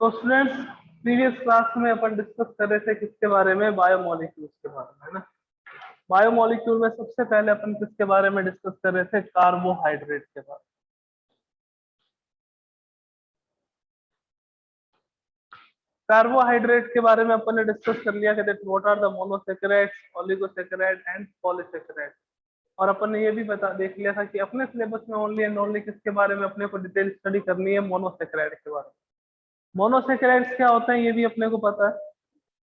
तो students, previous class में अपन discuss कर रहे थे किसके बारे में, बायोमोलिक्यूल्स के बारे में, है ना। बायोमोलिक्यूल में सबसे पहले अपन किसके बारे में डिस्कस कर रहे थे, कार्बोहाइड्रेट के बारे में। कार्बोहाइड्रेट के बारे में अपन ने डिस्कस कर लिया कि that what are the monosaccharides, oligosaccharide and polysaccharide. और अपन ने ये भी देख लिया था कि अपने सिलेबस में ओनली एंड ओनली किसके बारे में अपने को डिटेल स्टडी करनी है, मोनोसैकेराइड के बारे में। मोनोसैकेराइड्स क्या होता है ये भी अपने को पता है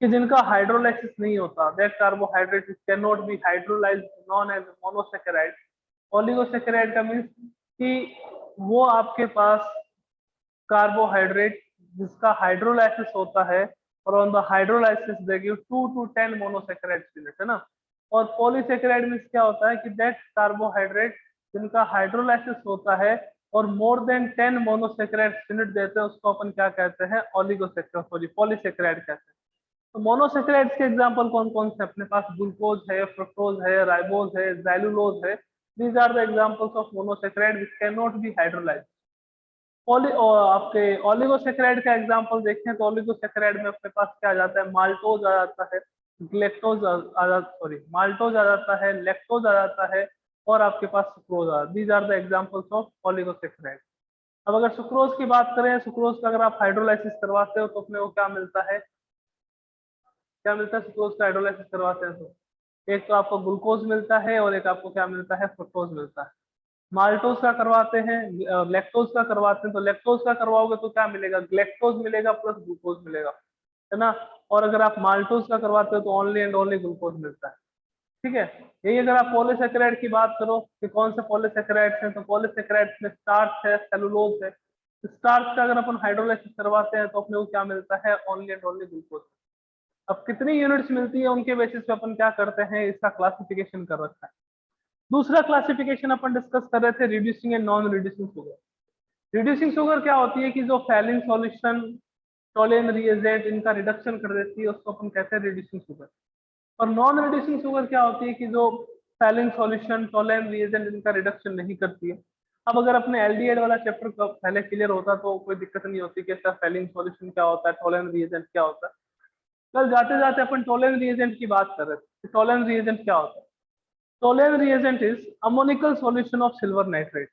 कि जिनका हाइड्रोलाइसिस नहीं होता, that carbohydrate can not be hydrolysed, known as monosaccharide. Oligosaccharide का मींस कि वो आपके पास कार्बोहाइड्रेट जिसका हाइड्रोलाइसिस होता है, और on the hydrolysis they give 2 to 10 monosaccharide unit, है ना। और पॉलीसैकेराइड मींस क्या होता है कि दैट कार्बोहाइड्रेट जिनका हाइड्रोलाइसिस होता है और मोर देन 10 मोनोसैकेराइड यूनिट देते हैं, उसको अपन क्या कहते हैं, ओलिगोसैकेराइड, सॉरी पॉलीसैकेराइड कहते हैं। तो मोनोसैकेराइड्स के एग्जांपल कौन कौन से अपने पास, ग्लूकोज है, फ्रुक्टोज है, राइबोज है, ज़ैलुलोज है। These are the examples of monosaccharide which can not be hydrolysed. आपके ओलिगोसैकेराइड का एग्जांपल देखें तो ओलिगोसैकेराइड में अपने पास क्या आ जाता है, माल्टोज आ जाता है, ग्लेक्टोज सॉरी माल्टोज आ जाता है, लैक्टोज आ जाता है, और आपके पास सुक्रोज आ जाता है। These are the examples of oligosaccharide. अब अगर सुक्रोज की बात करें, सुक्रोज का अगर आप हाइड्रोलाइसिस करवाते हो तो अपने को क्या मिलता है, क्या मिलता है सुक्रोज का हाइड्रोलाइसिस करवाते हैं तो एक तो आपको ग्लूकोज मिलता है और एक आपको क्या मिलता है, फ्रुक्टोज मिलता है। माल्टोज का करवाते हैं, लैक्टोज का करवाते हैं तो लैक्टोज का करवाओगे तो क्या मिलेगा, ग्लेक्टोज मिलेगा प्लस ग्लूकोज मिलेगा, है ना। और अगर आप माल्टोज का करवाते हो तो ओनली एंड ओनली ग्लूकोज मिलता है। ठीक है। यही अगर आप पॉलीसैकेराइड की बात करो कि कौन से पॉलीसैकेराइड्स हैं, तो पॉलीसैकेराइड्स में स्टार्च है, सेलुलोज है। स्टार्च का अगर अपन हाइड्रोलाइसिस करवाते हैं तो अपने को क्या मिलता है, ओनली एंड ओनली ग्लूकोज। अब कितनी यूनिट्स मिलती है उनके बेसिस पे अपन क्या करते हैं, इसका क्लासिफिकेशन कर रखा है। दूसरा क्लासिफिकेशन अपन डिस्कस कर रहे थे, reducing and non reducing sugar. Reducing sugar क्या होती है कि जो फैलिंग सॉल्यूशन, टोलेन रिएजेंट, इनका रिडक्शन कर देती है, उसको अपन कहते हैं रिड्यूसिंग शुगर। और नॉन रिड्यूसिंग शुगर क्या होती है कि जो फैलिंग सॉल्यूशन, टोलेन रिएजेंट, इनका रिडक्शन नहीं करती है। अब अगर अपने एल्डिहाइड वाला चैप्टर पहले क्लियर होता तो कोई दिक्कत नहीं होती कि इसका फैलिंग सॉल्यूशन क्या होता है, टोलेन रिएजेंट क्या होता है। कल जाते जाते अपन टोलेन रिएजेंट की बात कर रहे थे। टोलेन रिएजेंट क्या होता है, Tollens reagent is ammoniacal solution of silver nitrate.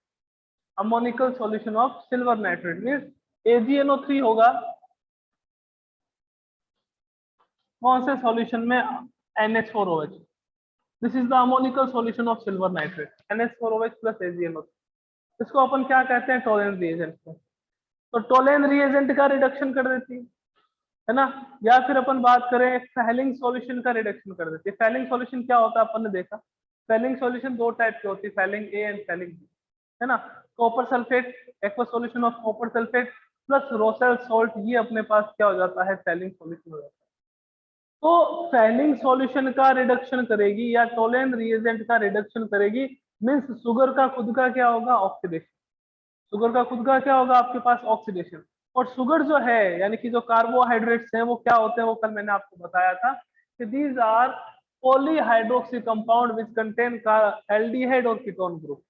Ammoniacal solution of silver nitrate means AgNO3 होगा कौन से सॉल्यूशन में, NH4OH। This is the ammoniacal solution of silver nitrate, NH4OH plus AgNO3। इसको अपन क्या कहते हैं, टोलेन रिएजेंट। तो टोलेन रिएजेंट का रिडक्शन कर देती है ना। या फिर अपन बात करें फैलिंग सॉल्यूशन का रिडक्शन कर देती है। फैलिंग सॉल्यूशन क्या होता है अपन ने देखा, फैलिंग सॉल्यूशन दो टाइप की होती है, Fehling A and Fehling B, है ना। Copper sulphate, aqua solution of copper sulphate plus Rochelle salt, ये अपने पास क्या हो जाता है, फैलिंग सॉल्यूशन हो जाता है। तो फैलिंग सॉल्यूशन का रिडक्शन करेगी या टोलेन रिएजेंट का रिडक्शन करेगी, मींस शुगर का खुद का क्या होगा, ऑक्सीडेशन। शुगर का खुद का क्या होगा आपके पास, ऑक्सीडेशन। और शुगर जो है यानी कि जो कार्बोहाइड्रेट्स हैं वो क्या होते हैं, वो कल मैंने आपको बताया था कि these are polyhydroxy compound which contain aldehyde और कीटोन ग्रुप,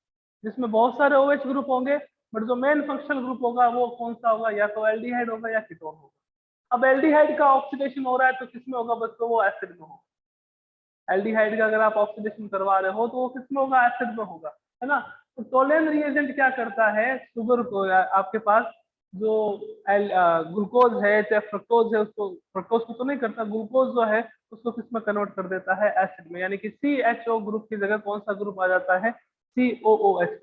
जिसमें बहुत सारे OH ग्रुप होंगे, बट जो मेन फंक्शनल ग्रुप होगा वो कौन सा होगा, या तो एल्डिहाइड होगा या कीटोन होगा। अब एल्डिहाइड का ऑक्सीडेशन हो रहा है तो किसमें होगा बच्चों, वो एसिड में होगा। एल्डिहाइड का अगर आप ऑक्सीडेशन करवा रहे हो तो वो किसमें होगा, एसिड में होगा, है ना। तो टोलेन रिएजेंट क्या करता है, शुगर को आपके पास जो ग्लूकोज है चाहे फ्रक्टोज है, उसको फ्रक्टोज को तो नहीं करता, ग्लूकोज जो है उसको किसमें कन्वर्ट कर देता है, एसिड में। यानी कि CHO ग्रुप की जगह कौन सा ग्रुप आ जाता है, COOH।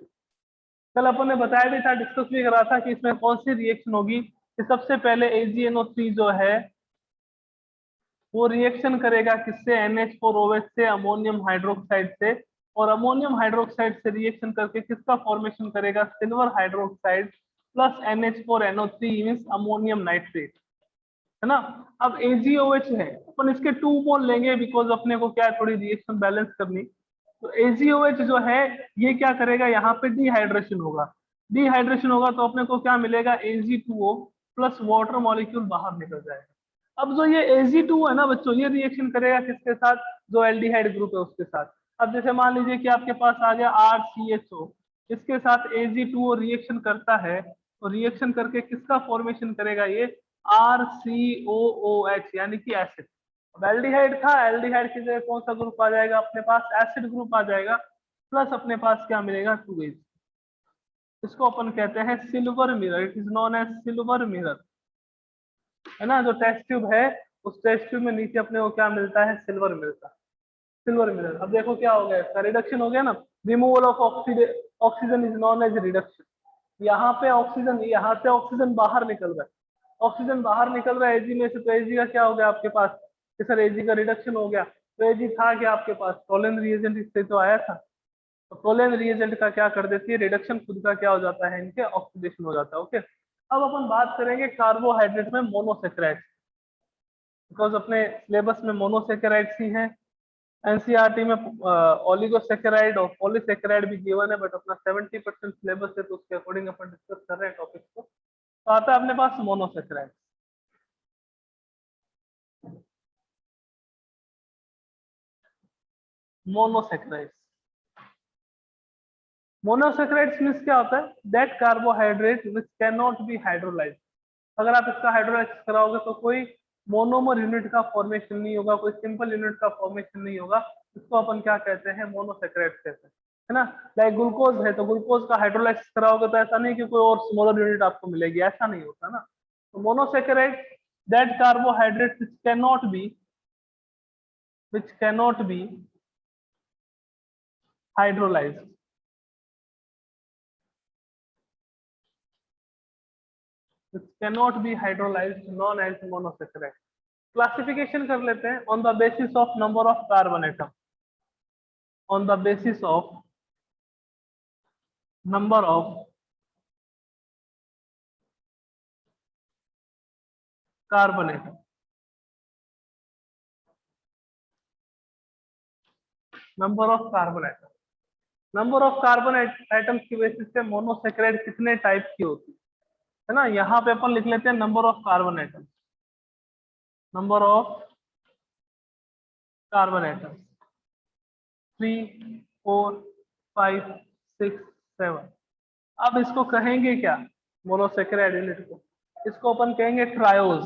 कल अपन ने बताया भी था, डिस्कस भी करा था कि इसमें कौन सी रिएक्शन होगी, कि सबसे पहले AgNO3 जो है वो रिएक्शन करेगा किससे, NH4OH से, अमोनियम हाइड्रोक्साइड से। और अमोनियम हाइड्रोक्साइड से रिएक्शन करके किसका फॉर्मेशन करेगा, silver hydroxide plus NH4NO3 means ammonium nitrate, है ना। अब AgOH है, अपन इसके 2 मोल लेंगे बिकॉज अपने को क्या है, थोड़ी रिएक्शन बैलेंस करनी। तो AgOH जो है ये क्या करेगा, यहाँ पे डिहाइड्रेशन होगा। डिहाइड्रेशन होगा तो अपने को क्या मिलेगा, Ag2O प्लस वाटर मॉलिक्यूल बाहर निकल जाएगा। अब जो ये Ag2 है ना बच्चों, ये रिएक्शन करेगा किसके साथ, जो एल्डिहाइड ग्रुप है उसके साथ। अब जैसे मान लीजिए कि आपके पास आ गया RCHO, इसके साथ Ag2O रिएक्शन करता है, तो रिएक्शन करके किसका फॉर्मेशन करेगा, ये RCOOH यानी कि एसिड। अब एल्डिहाइड था, एल्डिहाइड की जगह कौन सा ग्रुप आ जाएगा अपने पास, एसिड ग्रुप आ जाएगा, प्लस अपने पास क्या मिलेगा 2H। इसको अपन कहते हैं silver mirror, it is known as silver mirror, है ना। जो टेस्ट ट्यूब है उस टेस्ट ट्यूब में नीचे अपने को क्या मिलता है, सिल्वर मिलता है, सिल्वर मिरर। अब देखो क्या हो गया, इसका रिडक्शन हो गया ना, removal of oxygen is known as reduction. यहाँ पे ऑक्सीजन, यहाँ से ऑक्सीजन बाहर निकल रहा है, ऑक्सीजन बाहर निकल रहा है एजी में से, तो एजी का क्या हो गया आपके पास, कि सर एजी का रिडक्शन हो गया। तो एजी था क्या आपके पास, टोलन रिएजेंट इससे तो आया था, तो टोलन रिएजेंट का क्या कर देती है, रिडक्शन खुद का क्या हो जाता है, इनके ऑक्सीडेशन हो जाता है। ओके, अब अपन बात करेंगे कार्बोहाइड्रेट में मोनोसेक्राइड्स, बिकॉज अपने सिलेबस में मोनोसेक्राइड्स ही हैं। एनसीईआरटी में ओलिगोसेकेराइड और पॉलीसेकेराइड भी गिवन है, बट अपना 70% सिलेबस है, तो उसके अकॉर्डिंग अपन डिस्कस कर रहे हैं टॉपिक को। तो आता है अपने पास मोनोसेकेराइड। मोनोसेकेराइड्स, मोनोसेकेराइड्स मींस क्या होता है, that carbohydrate which can not B hydrolyse. अगर आप इसका हाइड्रोलाइज कराओगे तो कोई मोनोमर यूनिट का फॉर्मेशन नहीं होगा, कोई सिंपल यूनिट का फॉर्मेशन नहीं होगा, इसको अपन क्या कहते हैं, मोनोसेकेराइड्स कहते हैं, है ना। लाइक ग्लूकोज है, तो ग्लूकोज का हाइड्रोलाइज कराओगे तो ऐसा नहीं कि कोई और स्मॉलर यूनिट आपको मिलेगी, ऐसा नहीं होता ना। तो monosaccharide that carbohydrate which cannot be hydrolyzed, which cannot be hydrolyzed, known as monosaccharide. Classification कर लेते हैं on the basis of number of carbon atom, on the basis of number of carbon atom, number of carbon atom, number of carbon atoms की basis पे monosaccharide कितने type की होती है ना। यहाँ पे अपन लिख लेते हैं number of carbon atom, number of carbon atom 3, 4, 5, 6, 7। अब इसको कहेंगे क्या, मोनोसेक्राइड यूनिट को, इसको अपन कहेंगे triose,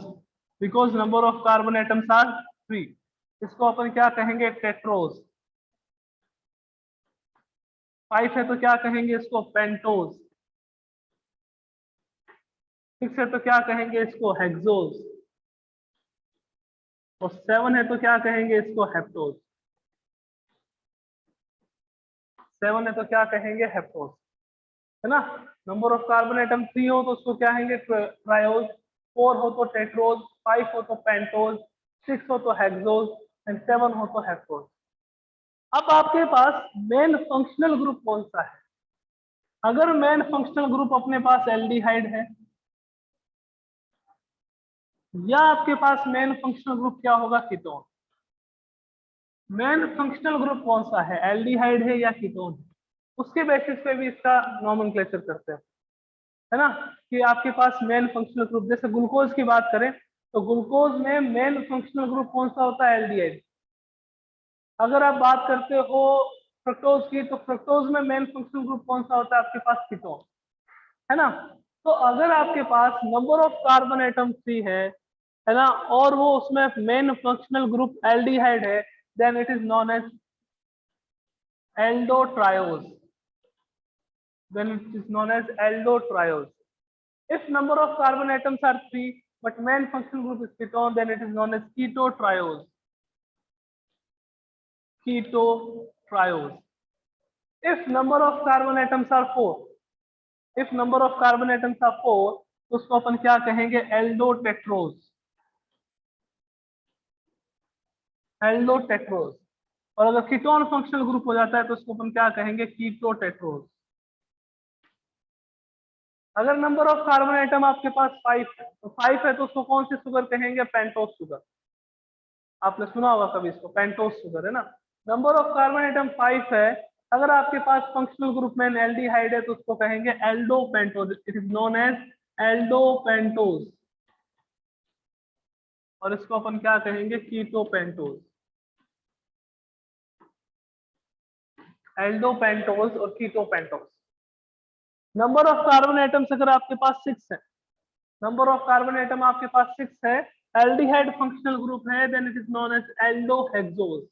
because number of carbon atoms are 3। इसको अपन क्या कहेंगे, टेट्रोज। 5 है तो क्या कहेंगे इसको, पेंटोज। 6 है तो क्या कहेंगे इसको, हेक्सोज। और 7 है तो क्या कहेंगे इसको, हेप्टोज। 7 है तो क्या कहेंगे, हेप्टोज, है ना। नंबर ऑफ कार्बन एटम 3 हो तो उसको क्या कहेंगे, ट्रायोज। 4 हो तो टेट्रोज, 5 हो तो पेंटोज, 6 हो तो हेक्सोज एंड 7 हो तो हेप्टोज। अब आपके पास मेन फंक्शनल ग्रुप कौन सा है, अगर मेन फंक्शनल ग्रुप अपने पास एल्डिहाइड है, या आपके पास मेन फंक्शनल ग्रुप क्या होगा, कीटोन। मेन फंक्शनल ग्रुप कौन सा है, एल्डिहाइड है या कीटोन, उसके बेसिस पे भी इसका नॉमेनक्लेचर करते हैं, है ना। कि आपके पास मेन फंक्शनल ग्रुप, जैसे ग्लूकोज की बात करें तो ग्लूकोज में मेन फंक्शनल ग्रुप कौन सा होता है, एल्डिहाइड। अगर आप बात करते हो फ्रक्टोज की, तो फ्रक्टोज में मेन फंक्शनल ग्रुप कौन सा होता है आपके पास, कीटोन, है ना। तो अगर आपके पास नंबर ऑफ कार्बन एटम 3 है ना, और वो उसमें मेन फंक्शनल ग्रुप एल्डिहाइड है, then it is known as aldotriose, then it is known as aldotriose. If number of carbon atoms are 3 but main functional group is ketone, then it is known as ketotriose. Ketotriose. If number of carbon atoms are 4, if number of carbon atoms are 4, तो उसको अपन क्या कहेंगे, एल्डोटेट्रोज, एल्डोटेट्रोज। और अगर ketone functional group हो जाता है तो उसको अपन क्या कहेंगे, कीटोटेट्रोज। अगर नंबर ऑफ कार्बन आइटम आपके पास 5 है, तो 5 है तो उसको कौन सी शुगर कहेंगे, पेंटोस शुगर। आपने सुना होगा कभी इसको, पेंटोस शुगर, है ना। नंबर ऑफ कार्बन आइटम 5 है, अगर आपके पास फंक्शनल ग्रुप में एल्डिहाइड है तो उसको कहेंगे एल्डोपेंटोज, इट इज नोन एज एल्डोपेंटोज। और इसको अपन क्या कहेंगे, कीटोपेंटोज। एल्डोपेंटोज और कीटोपेंटोज। नंबर ऑफ कार्बन आइटम्स अगर आपके पास 6 है, नंबर ऑफ कार्बन एटम आपके पास 6 है, एल्डिहाइड फंक्शनल ग्रुप है, then it is known as aldohexose.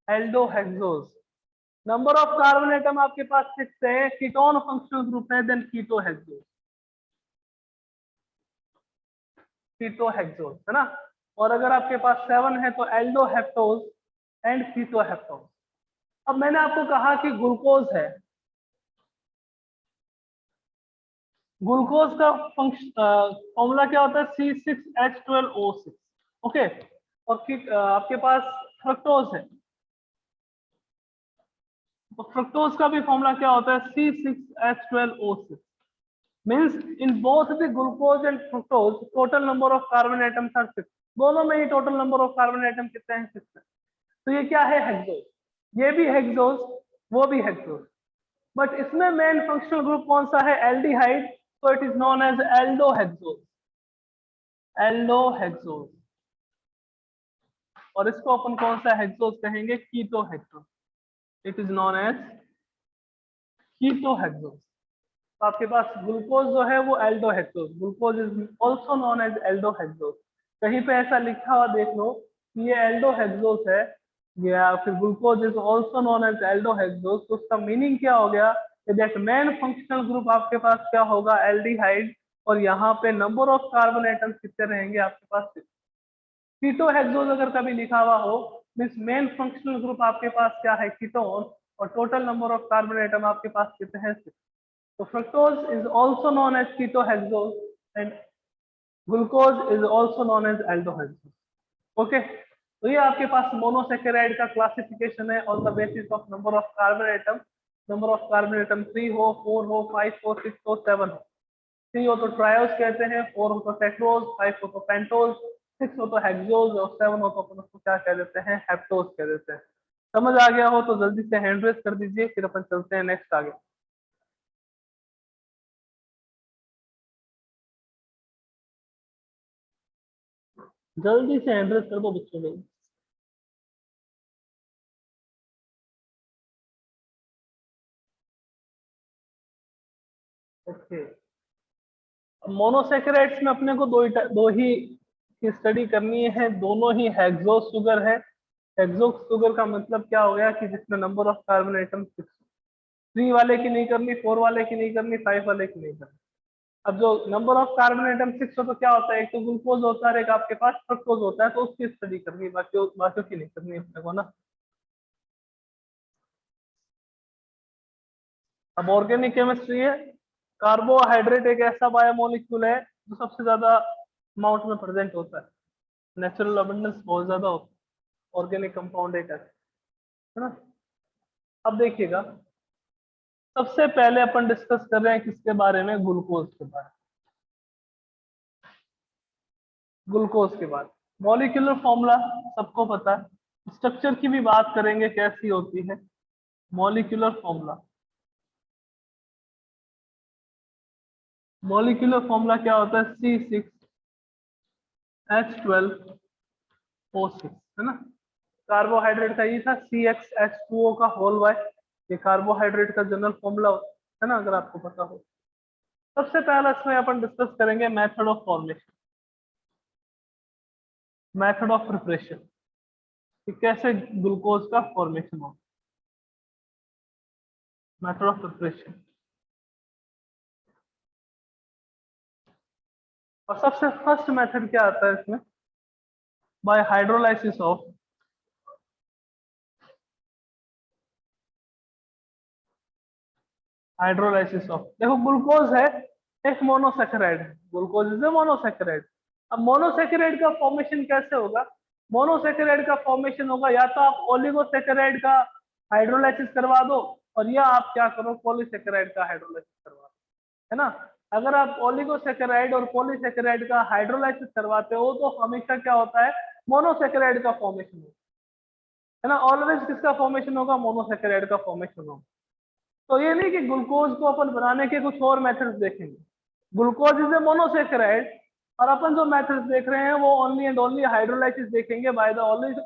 Aldohexose. Number of carbon atom आपके पास 6 है, कीटोन फंक्शनल ग्रुप है, देन कीटोहेक्सोज। कीटोहेक्सोज है ना। और अगर आपके पास 7 है तो एल्डोहेप्टोज एंड कीटोहेप्टोज। अब मैंने आपको कहा कि ग्लूकोज है, ग्लूकोज का फॉर्मूला क्या होता है, C6H12O6। ओके। और आपके पास फ्रक्टोज है, तो फ्रक्टोज का भी फॉर्मूला क्या होता है, C6H12O6। Means in both the glucose and fructose total number of carbon atoms are 6। दोनों में ही total number of carbon atom कितने हैं, 6 है। तो ये क्या है, हेक्सोज। ये भी हेक्सोज, वो भी हेक्सोज। बट इसमें मेन फंक्शनल ग्रुप कौन सा है, एल्डिहाइड, तो it is known as aldohexose. Aldohexose. और इसको अपन कौन सा हेक्सोज कहेंगे, ketohexose. It is known as ketohexose. तो आपके पास ग्लूकोज जो है वो aldohexose, glucose is also known as aldohexose. कहीं पे ऐसा लिखा हुआ देख लो कि ये एल्डोहेक्सोज है, या फिर glucose is also known as aldohexose, तो उसका मीनिंग क्या हो गया, दैट मेन फंक्शनल ग्रुप आपके पास क्या होगा, एल्डिहाइड। और यहाँ पे नंबर ऑफ कार्बन एटम्स कितने रहेंगे आपके पास, कीटोहेक्सोज अगर कभी लिखा हुआ हो, मींस मेन फंक्शनल ग्रुप आपके पास क्या है, कीटोन, और total number of carbon atom आपके पास कितने हैं, 6। तो fructose is also known as ketohexose and glucose is also known as aldohexose. Okay. तो ये आपके पास मोनोसेकेराइड का क्लासिफिकेशन है on the basis of number of carbon atom. Number of carbon atom 3 हो, 4 हो, 5 हो, 6 हो, 7 हो। 3 हो तो ट्रायोज कहते हैं, 4 हो तो टेट्रोज, 5 हो तो पेंटोज, 6 हो तो हेक्सोज, और 7 हो तो अपन उसको क्या कह देते हैं, हेप्टोज कह देते हैं। समझ आ गया हो तो जल्दी से हैंड रेस कर दीजिए, फिर अपन चलते हैं नेक्स्ट आगे। जल्दी से हैंड रेस कर दो बच्चों को। ओके। मोनोसेकेराइड्स में अपने को दो ही की स्टडी करनी है, दोनों ही हेक्सोज शुगर है। हेक्सोज शुगर का मतलब क्या हो गया कि जिसमें नंबर ऑफ कार्बन एटम 6। 3 वाले की नहीं करनी, 4 वाले की नहीं करनी, 5 वाले की नहीं करनी। अब जो नंबर ऑफ कार्बन एटम 6 हो तो क्या होता है, एक तो ग्लूकोज होता है, एक आपके पास फ्रक्टोज होता है, तो उसकी स्टडी करनी है, बाकी की नहीं करनी अपने को ना। अब ऑर्गेनिक केमिस्ट्री है, कार्बोहाइड्रेट एक ऐसा बायोमोलिक्यूल है जो सबसे ज्यादा अमाउंट में प्रेजेंट होता है, नेचुरल अबंडेंस बहुत ज्यादा होता है। ऑर्गेनिक कंपाउंड एक है ना। अब देखिएगा, सबसे पहले अपन डिस्कस कर रहे हैं किसके बारे में, ग्लूकोज के बारे में। ग्लूकोज के बाद मॉलिक्यूलर फॉर्मूला सबको पता है, स्ट्रक्चर की भी बात करेंगे कैसी होती है। मॉलिक्यूलर फॉर्मूला, मॉलिक्यूलर फॉर्मूला क्या होता है, C6H12O6 है ना। कार्बोहाइड्रेट का ये था CxH2O का होल वाई, ये कार्बोहाइड्रेट का जनरल फॉर्मूला है ना, अगर आपको पता हो। सबसे पहले इसमें अपन डिस्कस करेंगे method of formation, method of preparation, कि कैसे ग्लूकोज का फॉर्मेशन हो। मेथड ऑफ प्रिपरेशन, और सबसे फर्स्ट मेथड क्या आता है इसमें, bye hydrolysis of, hydrolysis of. देखो ग्लूकोज है एक मोनोसेकेराइड है, ग्लूकोज इज ए मोनोसेकेराइड। अब मोनोसेकेराइड का फॉर्मेशन कैसे होगा, मोनोसेकेराइड का फॉर्मेशन होगा या तो आप ओलिगोसेकेराइड का हाइड्रोलाइसिस करवा दो, और या आप क्या करो, पॉलीसेकेराइड का हाइड्रोलाइसिस करवा दो, है ना। अगर आप ओलिगोसेकेराइड और पॉलीसेकेराइड का हाइड्रोलाइसिस करवाते हो तो हमेशा क्या होता है, मोनोसेकेराइड का फॉर्मेशन होगा, है ना। ऑलवेज किसका फॉर्मेशन होगा, मोनोसेकेराइड का फॉर्मेशन होगा। तो ये नहीं कि ग्लूकोज को अपन बनाने के कुछ और मेथड्स देखेंगे, ग्लूकोज इज ए मोनोसेकेराइड, और अपन जो मेथड्स देख रहे हैं वो ओनली एंड ओनली हाइड्रोलाइसिस देखेंगे बाय द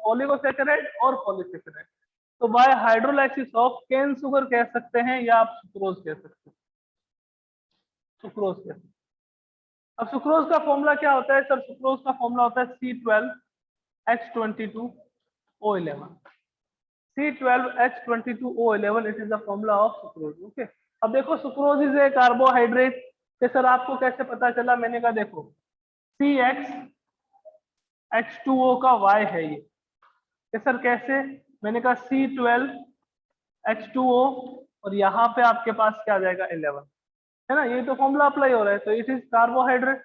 ओलिगोसेकेराइड और पॉलीसेकेराइड। तो by hydrolysis of cane sugar कह सकते हैं, या आप सुक्रोज कह सकते हैं। सुक्रोज के। अब सुक्रोज का फॉर्मूला क्या होता है सर? सुक्रोज का फॉर्मूला होता है C12H22O11। C12H22O11 it is the formula of sucrose. Okay, अब देखो sucrose is a carbohydrate. Sir आपको कैसे पता चला? मैंने कहा देखो CH H2O का Y है ये। सर कैसे? मैंने कहा C12H2O और यहाँ पे आपके पास क्या आ जाएगा 11, है ना? ये तो फॉर्मूला अप्लाई हो रहा है, तो इट इज कार्बोहाइड्रेट।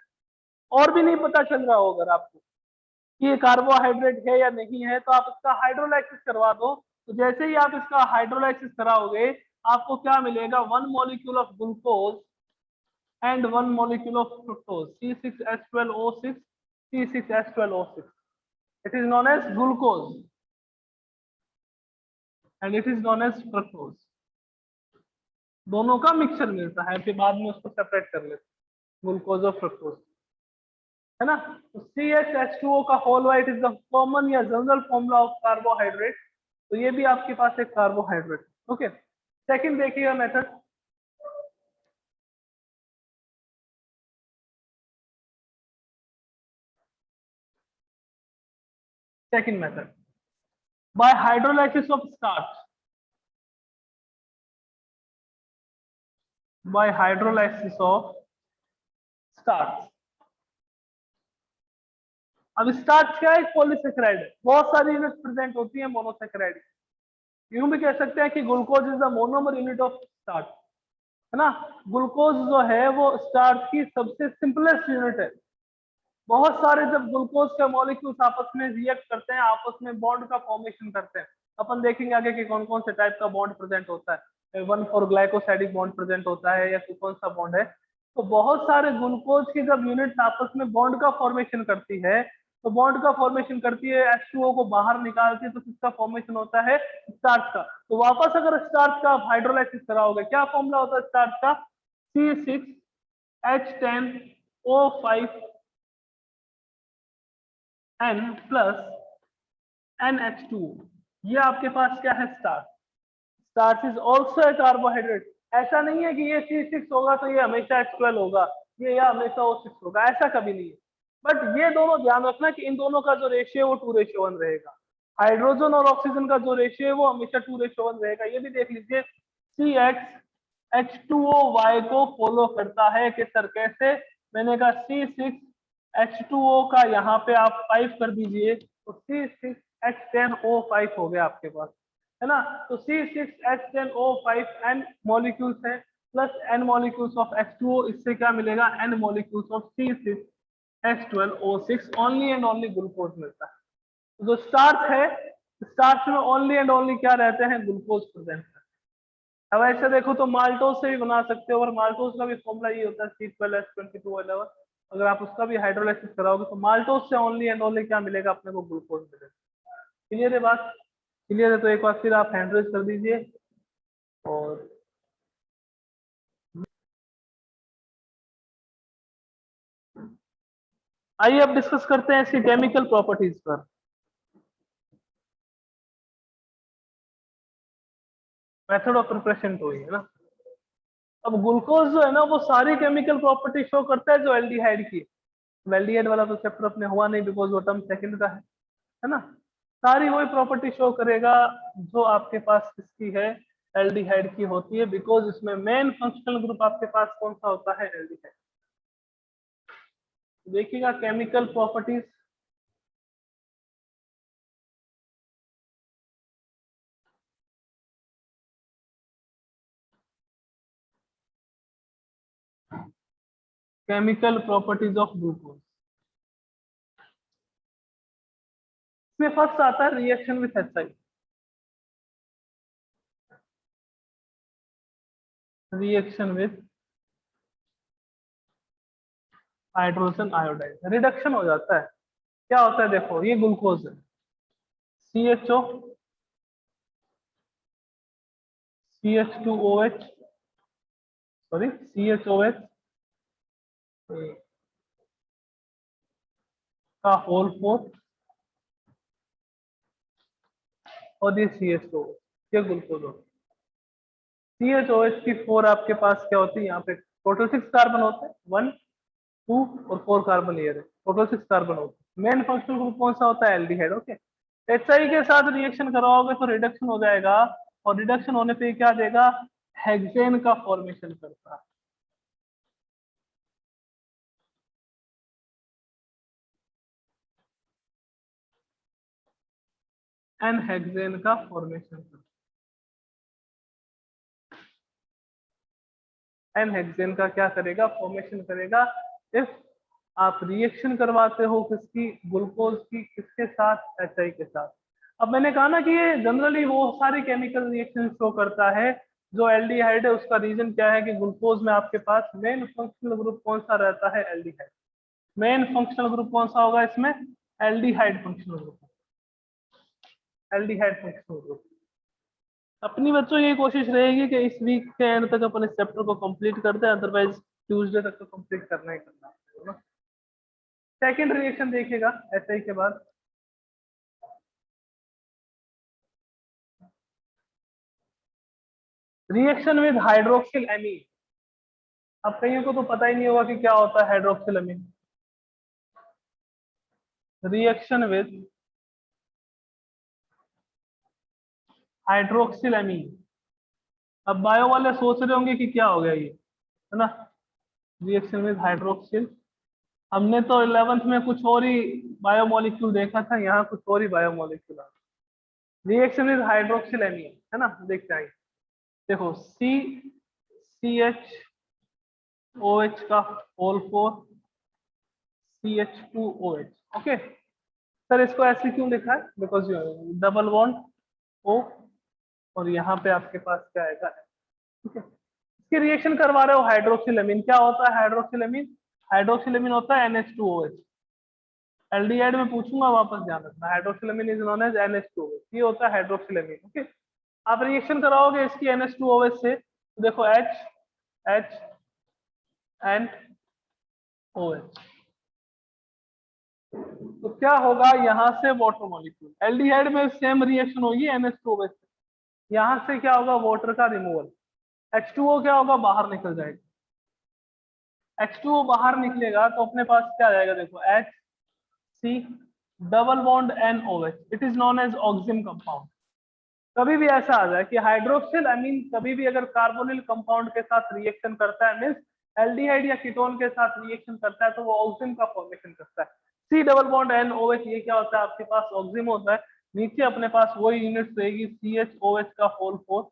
और भी नहीं पता चल रहा होगा आपको कि ये कार्बोहाइड्रेट है या नहीं है, तो आप इसका हाइड्रोलाइसिस करवा दो। तो जैसे ही आप इसका हाइड्रोलाइसिस कराओगे आपको क्या मिलेगा? 1 molecule of glucose and 1 molecule of fructose, C6H12O6, C6H12O6। It is known as glucose and it is known as fructose. दोनों का मिक्सचर मिलता है, फिर बाद में उसको सेपरेट कर लेते हैं, ग्लूकोज और फ्रुक्टोज, है ना? तो CH H2O का whole weight is the common या जनरल फॉर्मूला ऑफ कार्बोहाइड्रेट। तो ये भी आपके पास एक कार्बोहाइड्रेट। ओके, सेकंड देखिएगा method. Second method, by hydrolysis of starch. By hydrolysis of starch. अब स्टार्च क्या है? एक पॉलीसेकेराइड है, बहुत सारी यूनिट प्रेजेंट होती है मोनोसेकेराइड। यूं भी कह सकते हैं कि glucose is the monomer unit of starch, है ना? ग्लूकोज जो है वो स्टार्च की सबसे सिंपलेस्ट यूनिट है। बहुत सारे जब ग्लूकोज के मॉलिक्यूल्स आपस में रिएक्ट करते हैं, आपस में बॉन्ड का फॉर्मेशन करते हैं। अपन देखेंगे आगे कि कौन कौन से टाइप का बॉन्ड प्रेजेंट होता है। 1,4 ग्लाइकोसाइडिक बॉन्ड प्रेजेंट होता है या कौन सा बॉन्ड है। तो बहुत सारे ग्लूकोज की जब यूनिट्स आपस में बॉन्ड का फॉर्मेशन करती है, तो बॉन्ड का फॉर्मेशन करती है, H2O को बाहर निकालती है, तो किसका फॉर्मेशन होता है? स्टार्च का। तो वापस अगर स्टार्च का आप हाइड्रोलाइसिस कराओगे, क्या फॉर्मूला होता है स्टार्च का? C6H10O5 N plus NH2। ये आपके पास क्या है? Starch. Starch is also a carbohydrate. ऐसा नहीं है कि ये C6 होगा तो ये हमेशा H12 होगा, ये या हमेशा O6 होगा, ऐसा कभी नहीं है। बट ये दोनों ध्यान रखना कि इन दोनों का जो रेशियो है वो 2:1 रहेगा। हाइड्रोजन और ऑक्सीजन का जो रेशियो है वो हमेशा 2:1 रहेगा। ये भी देख लीजिए, CH H2OY को फॉलो करता है कि सर कैसे? मैंने कहा C6H2O का यहाँ पे आप 5 कर दीजिए, तो C6H10O5 हो गया आपके पास, है ना? तो C6H10O5 N मॉलिक्यूल्स है plus N molecules of H2O, इससे क्या मिलेगा? N molecules of C6H12O6। Only and only glucose मिलता है। तो जो स्टार्च है, स्टार्च में ओनली एंड ओनली क्या रहते हैं? ग्लूकोज प्रेजेंट है। अब ऐसे देखो तो माल्टोज से भी बना सकते हो, और माल्टोज का भी फॉर्मूला ये होता है C12H22O11। अगर आप उसका भी हाइड्रोलाइसिस कराओगे तो माल्टोज से ओनली एंड ओनली क्या मिलेगा? अपने को ग्लूकोज मिलेगा। क्लियर है बात? क्लियर है तो एक बार फिर आप हैंड रेज कर दीजिए। और आइए अब डिस्कस करते हैं इसकी केमिकल प्रॉपर्टीज पर। मेथड ऑफ प्रिपरेशन तो ही है ना। अब ग्लूकोज जो है ना वो सारी केमिकल प्रॉपर्टी शो करता है जो एल्डिहाइड की। एल्डिहाइड वाला तो चैप्टर अपने हुआ नहीं, बिकॉज वो टर्म सेकंड का है ना? सारी वही प्रॉपर्टी शो करेगा जो आपके पास किसकी है? एल्डिहाइड की होती है, बिकॉज इसमें मेन फंक्शनल ग्रुप आपके पास कौन सा होता है? एल्डिहाइड। देखिएगा chemical properties. Chemical properties of glucose में फर्स्ट आता है reaction with HI। Reaction with hydrogen iodide, reduction हो जाता है। क्या होता है? देखो ये ग्लूकोज है, CHO CH2OH, सॉरी CHOH का होल 4 और ये CH2OH, ये ग्लूकोज होता है। CHOH की 4 आपके पास क्या होती है? यहाँ पे टोटल 6 कार्बन होते हैं, 1 2 और 4 कार्बन लेयर है, टोटल 6 कार्बन होते हैं। मेन फंक्शनल ग्रुप कौन सा होता है? एल्डिहाइड। ओके, HI के साथ रिएक्शन करवाओगे तो रिडक्शन हो जाएगा, और रिडक्शन होने पे क्या देगा? हेक्सेन का फॉर्मेशन करता है। एन हेक्सेन का फॉर्मेशन करता है। एन हेक्सेन का क्या करेगा? फॉर्मेशन करेगा। इफ आप रिएक्शन करवाते हो किसकी? ग्लूकोज की, किसके साथ? HI के साथ। अब मैंने कहा ना कि ये जनरली वो सारी केमिकल रिएक्शन शो करता है जो एल्डिहाइड है। उसका रीजन क्या है कि ग्लूकोज में आपके पास मेन फंक्शनल ग्रुप कौन सा रहता है? एल्डिहाइड। मेन फंक्शनल ग्रुप कौन सा होगा इसमें? Aldehyde functional group. Aldehyde functional group. अपनी बच्चों ये कोशिश रहेगी कि इस वीक के एंड तक अपन इस चैप्टर को कंप्लीट कर दें, अदरवाइज ट्यूसडे तक तो कंप्लीट करना ही करना है ना। सेकंड रिएक्शन देखिएगा HI के बाद। Reaction with hydroxyl amine. अब कईयों को तो पता ही नहीं होगा कि क्या होता है hydroxyl amine. Reaction with hydroxyl amine. अब बायो वाले सोच रहे होंगे कि क्या हो गया ये, है ना। रिएक्शन विद हाइड्रोक्सिल, हमने तो 11th में कुछ और ही बायोमोलिक्यूल देखा था, यहाँ कुछ और ही बायोमोलिक्यूल आ। रिएक्शन विद हाइड्रोक्सिल एमीन, है ना। देखते हैं, देखो CH OH का होल 4 CH2OH। ओके सर, इसको ऐसे क्यों लिखा है? बिकॉज डबल बॉन्ड O, और यहाँ पे आपके पास क्या आएगा? ठीक है, इसकी रिएक्शन करवा रहे हो हाइड्रोक्सिल एमीन। क्या होता है हाइड्रोक्सिल एमीन? हाइड्रोक्सिल एमीन होता है NH2OH। एल्डिहाइड में पूछूंगा, वापस ध्यान रखना। Hydroxyl amine is known as NH2OH, ये होता है हाइड्रोक्सिल एमीन। ओके, आप रिएक्शन कराओगे इसकी NH2OH से, तो देखो HNOH, तो क्या होगा? यहाँ से वाटर मॉलिक्यूल। एल्डिहाइड में सेम रिएक्शन होगी NH2OH से, यहाँ से क्या होगा? वाटर का रिमूवल। H2O क्या होगा? बाहर निकल जाएगा। H2O बाहर निकलेगा तो अपने पास क्या आ जाएगा? देखो HC double bond NOH, it is known as oxime compound. कभी भी ऐसा आ जाए कि हाइड्रोक्सिल अमीन कभी भी अगर कार्बोनिल कंपाउंड के साथ रिएक्शन करता है, मींस एल्डिहाइड या कीटोन के साथ रिएक्शन करता है, तो वो ऑक्सिम का फॉर्मेशन करता है। C डबल बॉन्ड NOH, ये क्या होता है? आपके पास ऑक्सिम होता है। नीचे अपने पास वही यूनिट रहेगी, CHOH का होल 4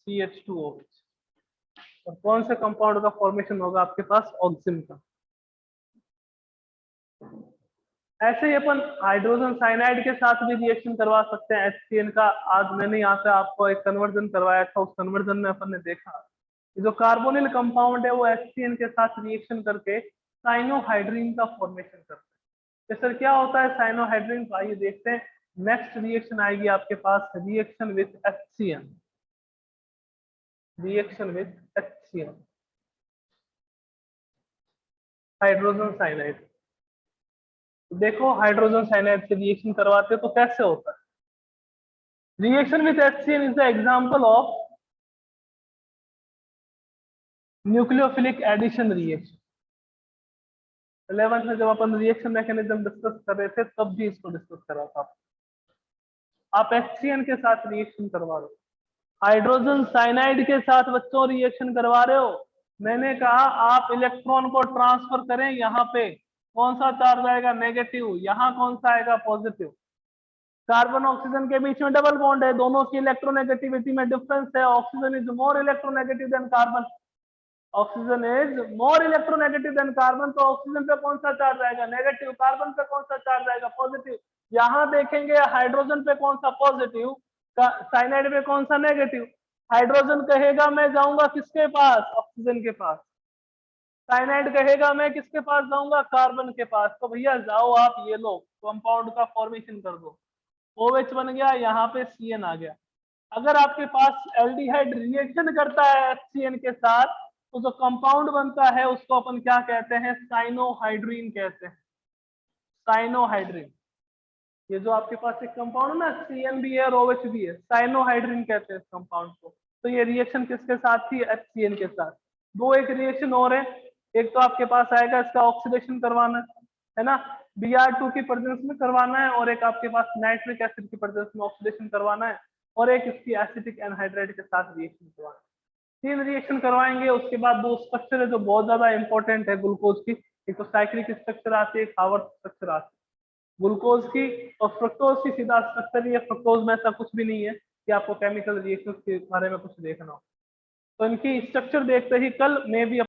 CH2OH, और कौन से कंपाउंड का फॉर्मेशन होगा आपके पास? ऑक्सिम का। ऐसे ही अपन हाइड्रोजन साइनाइड के साथ भी रिएक्शन करवा सकते हैं HCN का। आज मैंने यहाँ पे आपको एक कन्वर्जन करवाया था, उस कन्वर्जन में अपन ने देखा कि जो कार्बोनिल कंपाउंड है वो HCN के साथ रिएक्शन करके साइनोहाइड्रीन का फॉर्मेशन करते हैं। तो सर क्या होता है साइनोहाइड्रीन? तो आइए देखते हैं। नेक्स्ट रिएक्शन आएगी आपके पास, reaction with HCN। Reaction with HCN, hydrogen cyanide. देखो हाइड्रोजन साइनाइड से रिएक्शन करवाते हैं तो कैसे होता है? Reaction with HCN is the example of nucleophilic addition reaction. 11th में जब अपन रिएक्शन मैकेनिज्म डिस्कस कर रहे थे तब भी इसको डिस्कस करा था। आप HCN के साथ रिएक्शन करवा रहे हो, हाइड्रोजन साइनाइड के साथ बच्चों रिएक्शन करवा रहे हो। मैंने कहा आप इलेक्ट्रॉन को ट्रांसफर करें, यहाँ पे कौन सा चार्ज आएगा? नेगेटिव। यहाँ कौन सा आएगा? पॉजिटिव। कार्बन ऑक्सीजन के बीच में डबल बॉन्ड है, दोनों की इलेक्ट्रोनेगेटिविटी में डिफरेंस है। Oxygen is more electronegative than carbon. Oxygen is more electronegative than carbon, तो ऑक्सीजन पे कौन सा चार्ज आएगा? नेगेटिव। कार्बन पे कौन सा चार्ज आएगा? पॉजिटिव। यहाँ देखेंगे हाइड्रोजन पे कौन सा? पॉजिटिव। साइनाइड पे कौन सा? नेगेटिव। हाइड्रोजन कहेगा मैं जाऊंगा किसके पास? ऑक्सीजन के पास। साइनाइड कहेगा मैं किसके पास जाऊंगा? कार्बन के पास। तो भैया जाओ आप, ये लो कंपाउंड का फॉर्मेशन कर दो। OH बन गया, यहाँ पे CN आ गया। अगर आपके पास एल्डिहाइड रिएक्शन करता है HCN के साथ, तो जो कंपाउंड बनता है उसको अपन क्या कहते हैं? साइनोहाइड्रीन कहते हैं। साइनोहाइड्रीन। ये जो आपके पास एक कंपाउंड है ना, CN भी है और OH भी है, साइनोहाइड्रीन कहते हैं इस कंपाउंड को। तो ये रिएक्शन किसके साथ थी? HCN के साथ। दो एक रिएक्शन और है, एक तो आपके पास आएगा इसका ऑक्सीडेशन करवाना है ना, Br2 की प्रेजेंस में करवाना है, और एक आपके पास नाइट्रिक एसिड की प्रेजेंस में ऑक्सीडेशन करवाना है, और एक इसकी एसिटिक एनहाइड्राइड के साथ रिएक्शन करवाना है। 3 रिएक्शन करवाएंगे। उसके बाद दो स्ट्रक्चर है जो बहुत ज्यादा इंपॉर्टेंट है ग्लूकोज की, एक तो साइक्लिक स्ट्रक्चर आती है, एक हावर्थ स्ट्रक्चर आती है ग्लूकोज की, और फ्रक्टोज की सीधा स्ट्रक्चर ही है। फ्रक्टोज में ऐसा कुछ भी नहीं है कि आपको केमिकल रिएक्शन के बारे में कुछ देखना हो। तो इनकी स्ट्रक्चर देखते ही कल मैं भी